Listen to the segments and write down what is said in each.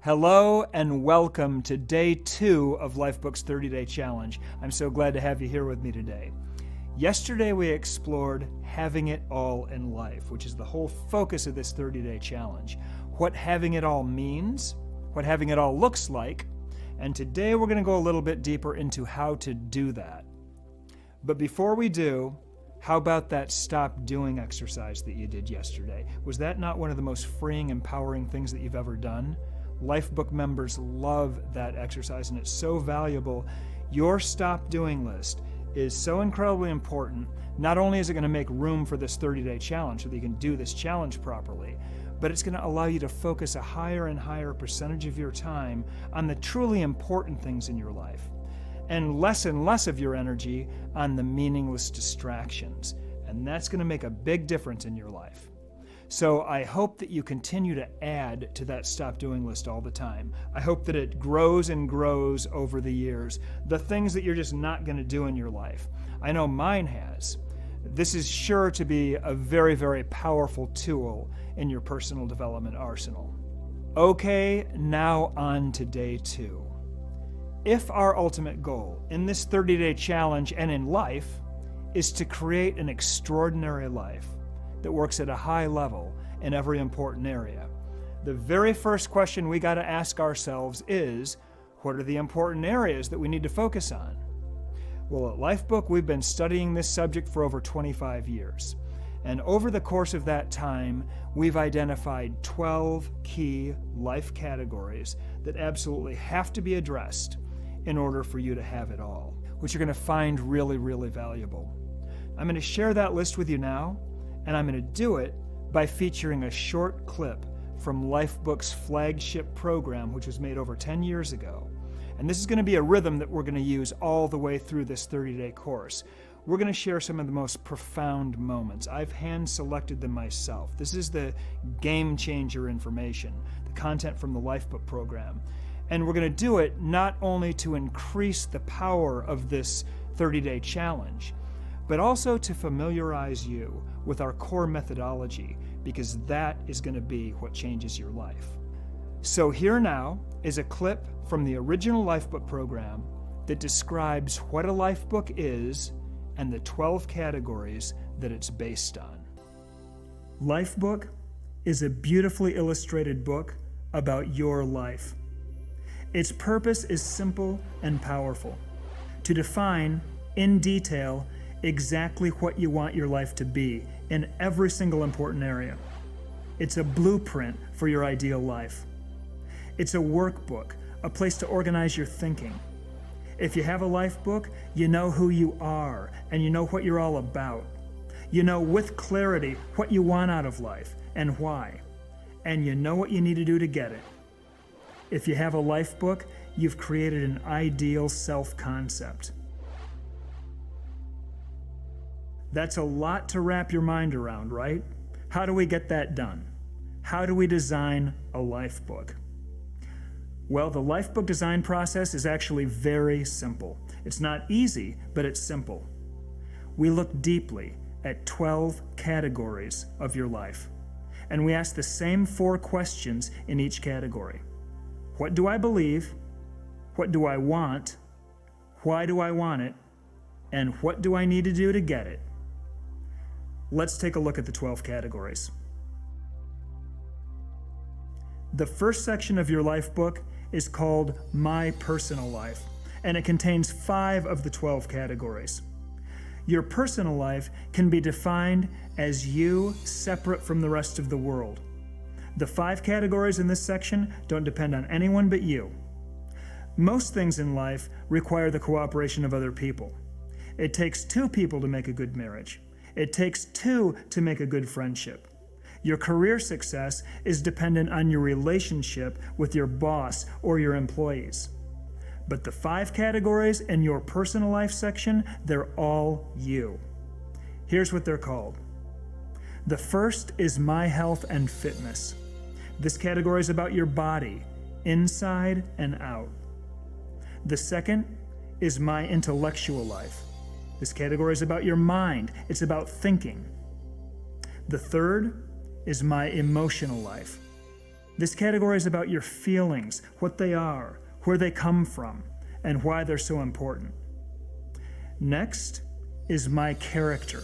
Hello and welcome to day 2 of Lifebook's 30-Day Challenge. I'm so glad to have you here with me today. Yesterday we explored having it all in life, which is the whole focus of this 30-day challenge. What having it all means, what having it all looks like, and today we're going to go a little bit deeper into how to do that. But before we do, how about that stop doing exercise that you did yesterday? Was that not one of the most freeing, empowering things that you've ever done? Lifebook members love that exercise and it's so valuable. Your stop doing list is so incredibly important. Not only is it going to make room for this 30-day challenge so that you can do this challenge properly, but it's going to allow you to focus a higher and higher percentage of your time on the truly important things in your life and less of your energy on the meaningless distractions. And that's going to make a big difference in your life. So I hope that you continue to add to that stop doing list all the time. I hope that it grows and grows over the years, the things that you're just not going to do in your life. I know mine has. This is sure to be a very, very powerful tool in your personal development arsenal. Okay, now on to day 2. If our ultimate goal in this 30-day challenge and in life is to create an extraordinary life that works at a high level in every important area, the very first question we got to ask ourselves is, what are the important areas that we need to focus on? Well, at Lifebook, we've been studying this subject for over 25 years. And over the course of that time, we've identified 12 key life categories that absolutely have to be addressed in order for you to have it all, which you're going to find really, really valuable. I'm going to share that list with you now, and I'm going to do it by featuring a short clip from Lifebook's flagship program, which was made over 10 years ago. And this is going to be a rhythm that we're going to use all the way through this 30-day course. We're going to share some of the most profound moments. I've hand-selected them myself. This is the game-changer information, the content from the Lifebook program. And we're going to do it not only to increase the power of this 30-day challenge, but also to familiarize you with our core methodology, because that is going to be what changes your life. So here now is a clip from the original Lifebook program that describes what a Lifebook is and the 12 categories that it's based on. Lifebook is a beautifully illustrated book about your life. Its purpose is simple and powerful: to define in detail exactly what you want your life to be in every single important area. It's a blueprint for your ideal life. It's a workbook, a place to organize your thinking. If you have a life book, you know who you are and you know what you're all about. You know with clarity what you want out of life and why, and you know what you need to do to get it. If you have a life book, you've created an ideal self-concept. That's a lot to wrap your mind around, right? How do we get that done? How do we design a life book? Well, the Lifebook design process is actually very simple. It's not easy, but it's simple. We look deeply at 12 categories of your life, and we ask the same 4 questions in each category. What do I believe? What do I want? Why do I want it? And what do I need to do to get it? Let's take a look at the 12 categories. The first section of your life book is called My Personal Life, and it contains 5 of the 12 categories. Your personal life can be defined as you separate from the rest of the world. The 5 categories in this section don't depend on anyone but you. Most things in life require the cooperation of other people. It takes 2 people to make a good marriage. It takes 2 to make a good friendship. Your career success is dependent on your relationship with your boss or your employees. But the 5 categories in your personal life section, they're all you. Here's what they're called. The first is My Health and Fitness. This category is about your body, inside and out. The second is My Intellectual Life. This category is about your mind. It's about thinking. The third is My Emotional Life. This category is about your feelings, what they are, where they come from, and why they're so important. Next is my character.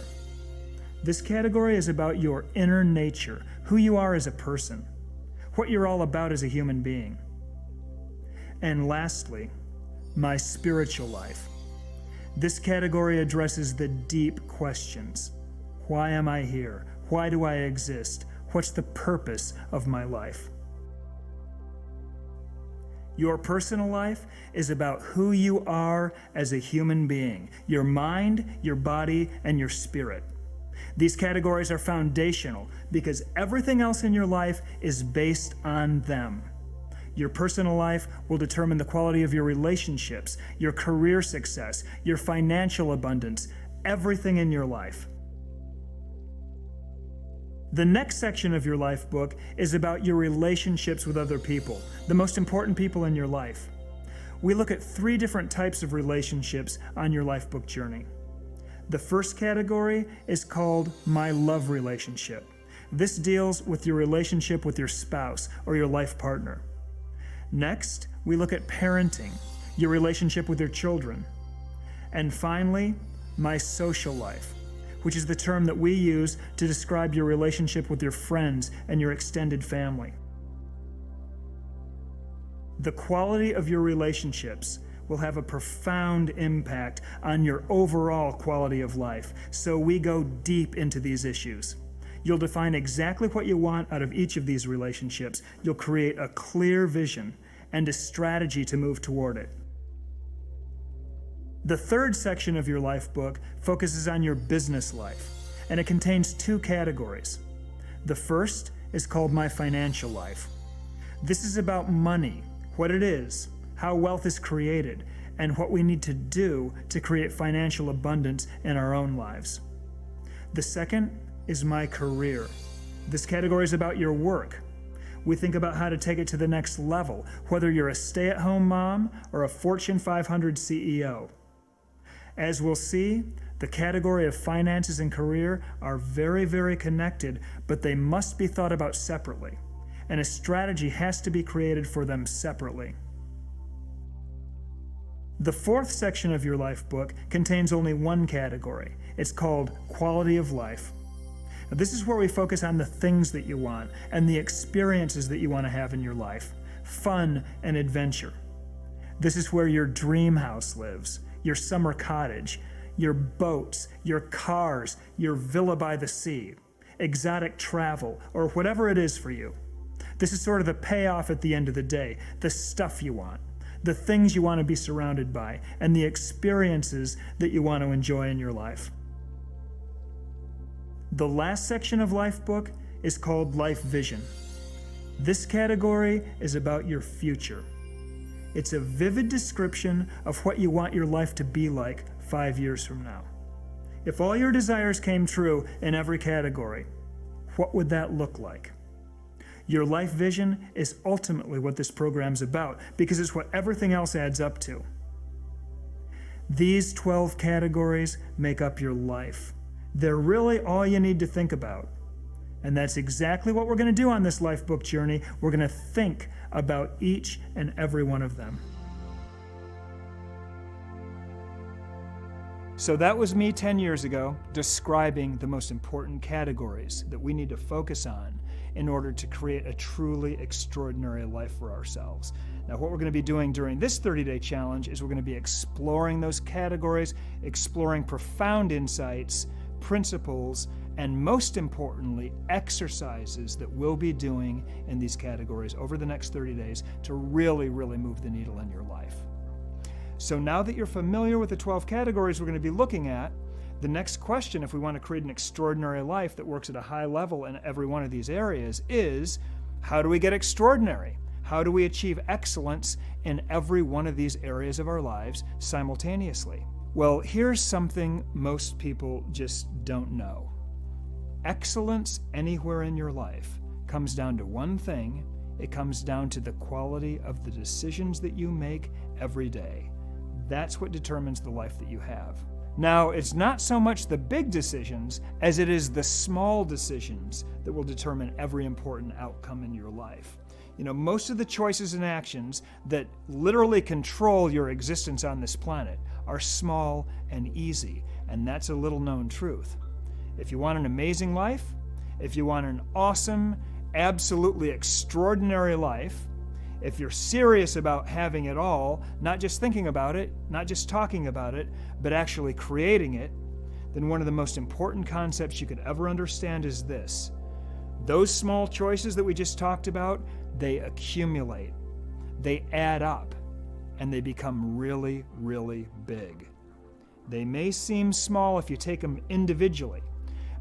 This category is about your inner nature, who you are as a person, what you're all about as a human being. And lastly, my spiritual life. This category addresses the deep questions. Why am I here? Why do I exist? What's the purpose of my life? Your personal life is about who you are as a human being, your mind, your body, and your spirit. These categories are foundational because everything else in your life is based on them. Your personal life will determine the quality of your relationships, your career success, your financial abundance, everything in your life. The next section of your life book is about your relationships with other people, the most important people in your life. We look at 3 different types of relationships on your life book journey. The first category is called My Love Relationship. This deals with your relationship with your spouse or your life partner. Next, we look at parenting, your relationship with your children. And finally, My Social Life, which is the term that we use to describe your relationship with your friends and your extended family. The quality of your relationships will have a profound impact on your overall quality of life, so we go deep into these issues. You'll define exactly what you want out of each of these relationships. You'll create a clear vision and a strategy to move toward it. The third section of your life book focuses on your business life, and it contains 2 categories. The first is called My Financial Life. This is about money, what it is, how wealth is created, and what we need to do to create financial abundance in our own lives. The second is My Career. This category is about your work. We think about how to take it to the next level, whether you're a stay-at-home mom or a Fortune 500 CEO. As we'll see, the category of finances and career are very, very connected, but they must be thought about separately, and a strategy has to be created for them separately. The fourth section of your life book contains only 1 category. It's called Quality of Life. Now, this is where we focus on the things that you want and the experiences that you want to have in your life, fun and adventure. This is where your dream house lives, your summer cottage, your boats, your cars, your villa by the sea, exotic travel, or whatever it is for you. This is sort of the payoff at the end of the day, the stuff you want, the things you want to be surrounded by, and the experiences that you want to enjoy in your life. The last section of Life Book is called Life Vision. This category is about your future. It's a vivid description of what you want your life to be like 5 years from now. If all your desires came true in every category, what would that look like? Your life vision is ultimately what this program's about because it's what everything else adds up to. These 12 categories make up your life. They're really all you need to think about. And that's exactly what we're going to do on this life book journey. We're going to think about each and every one of them. So that was me 10 years ago describing the most important categories that we need to focus on in order to create a truly extraordinary life for ourselves. Now, what we're going to be doing during this 30-day challenge is we're going to be exploring those categories, exploring profound insights, principles, and most importantly, exercises that we'll be doing in these categories over the next 30 days to really, really move the needle in your life. So now that you're familiar with the 12 categories we're going to be looking at, the next question, if we want to create an extraordinary life that works at a high level in every one of these areas, is how do we get extraordinary? How do we achieve excellence in every one of these areas of our lives simultaneously? Well, here's something most people just don't know. Excellence anywhere in your life comes down to one thing. It comes down to the quality of the decisions that you make every day. That's what determines the life that you have. Now, it's not so much the big decisions as it is the small decisions that will determine every important outcome in your life. Most of the choices and actions that literally control your existence on this planet are small and easy, and that's a little known truth. If you want an amazing life, if you want an awesome, absolutely extraordinary life, if you're serious about having it all, not just thinking about it, not just talking about it, but actually creating it, then one of the most important concepts you could ever understand is this. Those small choices that we just talked about, they accumulate, they add up, and they become really, really big. They may seem small if you take them individually,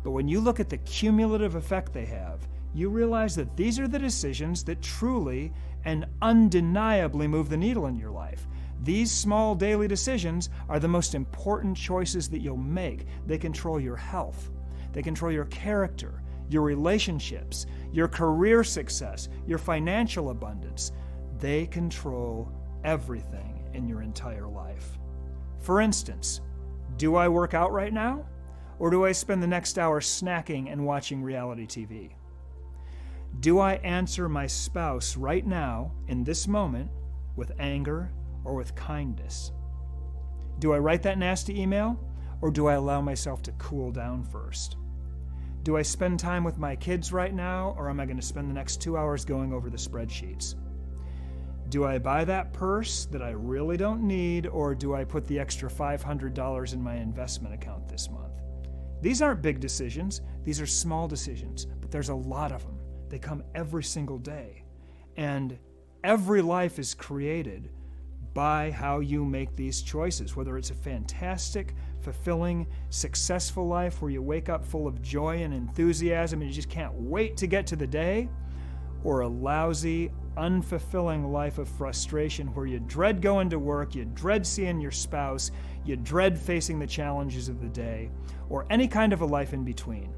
but when you look at the cumulative effect they have, you realize that these are the decisions that truly and undeniably move the needle in your life. These small daily decisions are the most important choices that you'll make. They control your health. They control your character, your relationships, your career success, your financial abundance. They control everything in your entire life. For instance, do I work out right now? Or do I spend the next hour snacking and watching reality TV? Do I answer my spouse right now, in this moment, with anger or with kindness? Do I write that nasty email, or do I allow myself to cool down first? Do I spend time with my kids right now, or am I going to spend the next 2 hours going over the spreadsheets? Do I buy that purse that I really don't need, or do I put the extra $500 in my investment account this month? These aren't big decisions. These are small decisions, but there's a lot of them. They come every single day. And every life is created by how you make these choices, whether it's a fantastic, fulfilling, successful life where you wake up full of joy and enthusiasm and you just can't wait to get to the day, or a lousy, unfulfilling life of frustration where you dread going to work, you dread seeing your spouse, you dread facing the challenges of the day, or any kind of a life in between.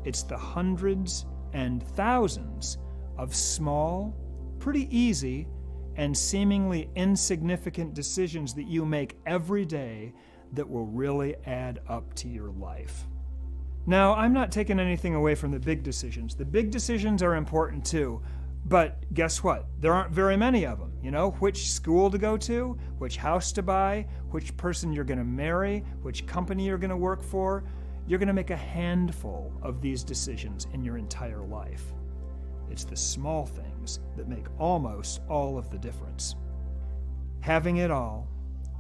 It's the hundreds and thousands of small, pretty easy, and seemingly insignificant decisions that you make every day that will really add up to your life. Now, I'm not taking anything away from the big decisions. The big decisions are important too, but guess what? There aren't very many of them. Which school to go to, which house to buy, which person you're going to marry, which company you're going to work for. You're going to make a handful of these decisions in your entire life. It's the small things that make almost all of the difference. Having it all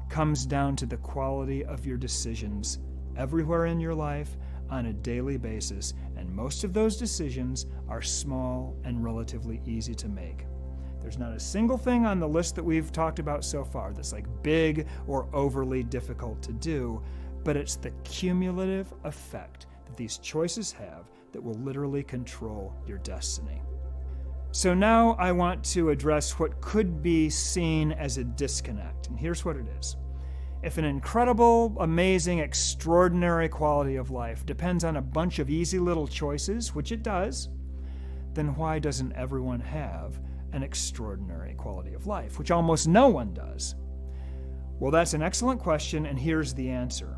comes down to the quality of your decisions everywhere in your life on a daily basis, and most of those decisions are small and relatively easy to make. There's not a single thing on the list that we've talked about so far that's like big or overly difficult to do, but it's the cumulative effect that these choices have that will literally control your destiny. So now I want to address what could be seen as a disconnect, and here's what it is. If an incredible, amazing, extraordinary quality of life depends on a bunch of easy little choices, which it does, then why doesn't everyone have an extraordinary quality of life, which almost no one does? Well, that's an excellent question, and here's the answer.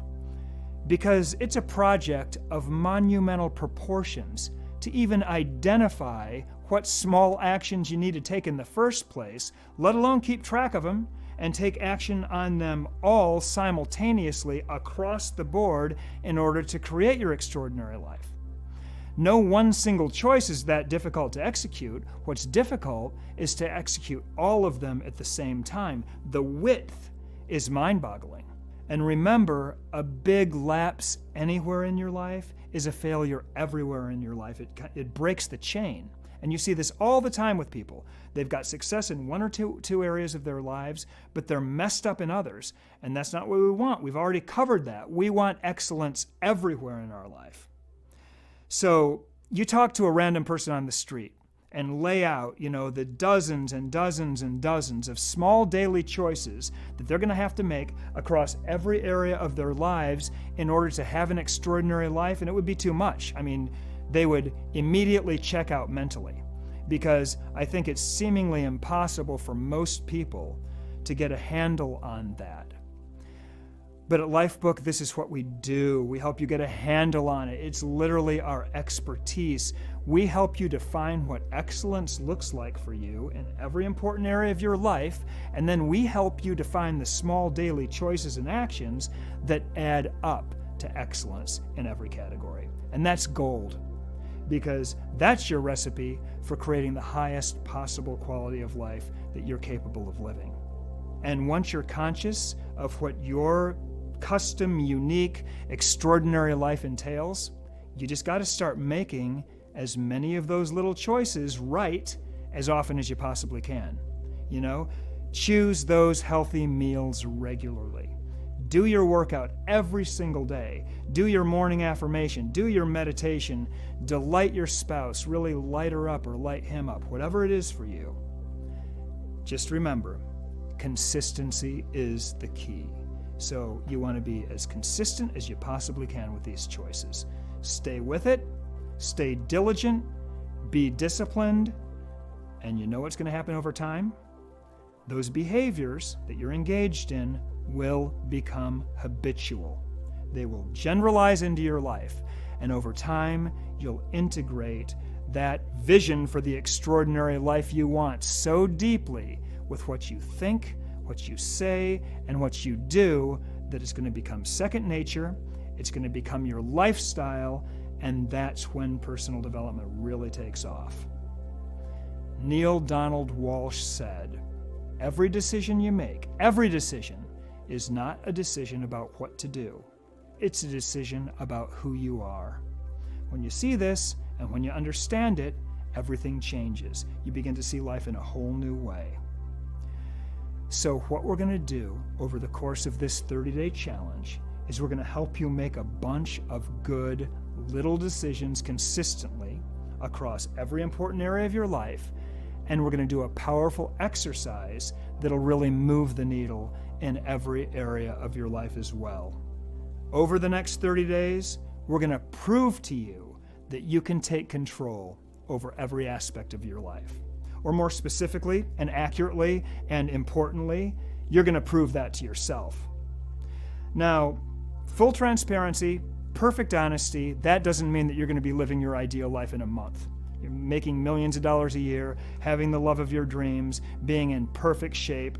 Because it's a project of monumental proportions to even identify what small actions you need to take in the first place, let alone keep track of them and take action on them all simultaneously across the board in order to create your extraordinary life. No one single choice is that difficult to execute. What's difficult is to execute all of them at the same time. The width is mind-boggling. And remember, a big lapse anywhere in your life is a failure everywhere in your life. It breaks the chain. And you see this all the time with people. They've got success in one or two areas of their lives, but they're messed up in others. And that's not what we want. We've already covered that. We want excellence everywhere in our life. So you talk to a random person on the street and lay out, the dozens and dozens and dozens of small daily choices that they're going to have to make across every area of their lives in order to have an extraordinary life, and it would be too much. They would immediately check out mentally, because I think it's seemingly impossible for most people to get a handle on that. But at Lifebook, this is what we do. We help you get a handle on it. It's literally our expertise. We help you define what excellence looks like for you in every important area of your life, and then we help you define the small daily choices and actions that add up to excellence in every category. And that's gold, because that's your recipe for creating the highest possible quality of life that you're capable of living. And once you're conscious of what your custom, unique, extraordinary life entails, you just got to start making as many of those little choices right as often as you possibly can. You know, choose those healthy meals regularly. Do your workout every single day. Do your morning affirmation. Do your meditation. Delight your spouse. Really light her up or light him up, whatever it is for you. Just remember, consistency is the key. So you want to be as consistent as you possibly can with these choices. Stay with it, stay diligent, be disciplined, and you know what's going to happen over time? Those behaviors that you're engaged in will become habitual. They will generalize into your life, and over time, you'll integrate that vision for the extraordinary life you want so deeply with what you think, what you say, and what you do that it's going to become second nature, it's going to become your lifestyle, and that's when personal development really takes off. Neil Donald Walsch said, "Every decision you make, every decision, is not a decision about what to do. It's a decision about who you are." When you see this, and when you understand it, everything changes. You begin to see life in a whole new way. So what we're going to do over the course of this 30-day challenge is we're going to help you make a bunch of good little decisions consistently across every important area of your life, and we're going to do a powerful exercise that'll really move the needle in every area of your life as well. Over the next 30 days, we're going to prove to you that you can take control over every aspect of your life. Or more specifically and accurately and importantly, you're going to prove that to yourself. Now, full transparency, perfect honesty, that doesn't mean that you're going to be living your ideal life in a month. You're making millions of dollars a year, having the love of your dreams, being in perfect shape.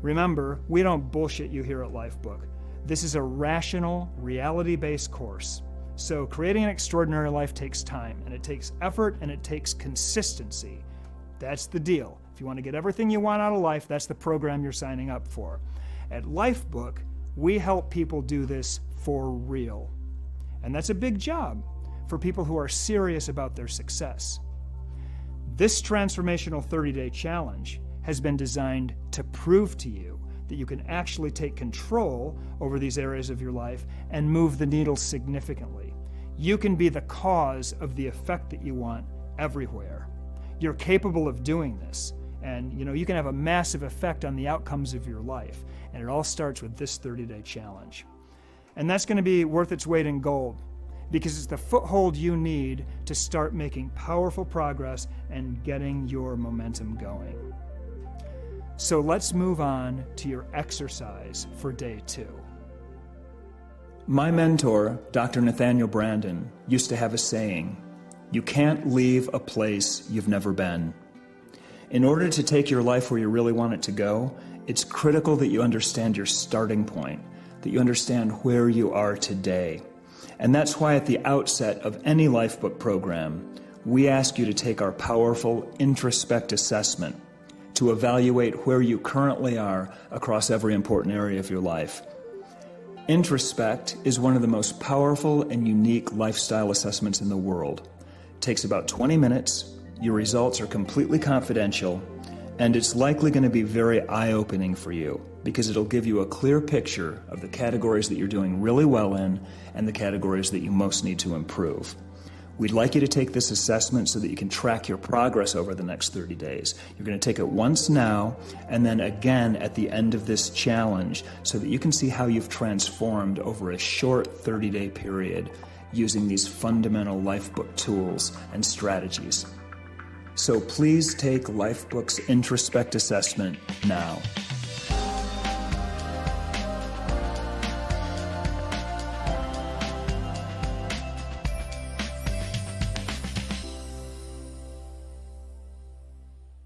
Remember, we don't bullshit you here at Lifebook. This is a rational, reality-based course. So creating an extraordinary life takes time, and it takes effort, and it takes consistency. That's the deal. If you want to get everything you want out of life, that's the program you're signing up for. At Lifebook, we help people do this for real. And that's a big job for people who are serious about their success. This transformational 30-day challenge has been designed to prove to you that you can actually take control over these areas of your life and move the needle significantly. You can be the cause of the effect that you want everywhere. You're capable of doing this, and you can have a massive effect on the outcomes of your life, and it all starts with this 30-day challenge. And that's going to be worth its weight in gold, because it's the foothold you need to start making powerful progress and getting your momentum going. So let's move on to your exercise for day 2. My mentor, Dr. Nathaniel Branden, used to have a saying, "You can't leave a place you've never been." In order to take your life where you really want it to go, it's critical that you understand your starting point, that you understand where you are today. And that's why at the outset of any Lifebook program, we ask you to take our powerful introspect assessment to evaluate where you currently are across every important area of your life. Introspect is one of the most powerful and unique lifestyle assessments in the world. Takes about 20 minutes, your results are completely confidential, and it's likely going to be very eye-opening for you because it'll give you a clear picture of the categories that you're doing really well in and the categories that you most need to improve. We'd like you to take this assessment so that you can track your progress over the next 30 days. You're going to take it once now and then again at the end of this challenge so that you can see how you've transformed over a short 30-day period using these fundamental Lifebook tools and strategies. So please take Lifebook's Introspect assessment now.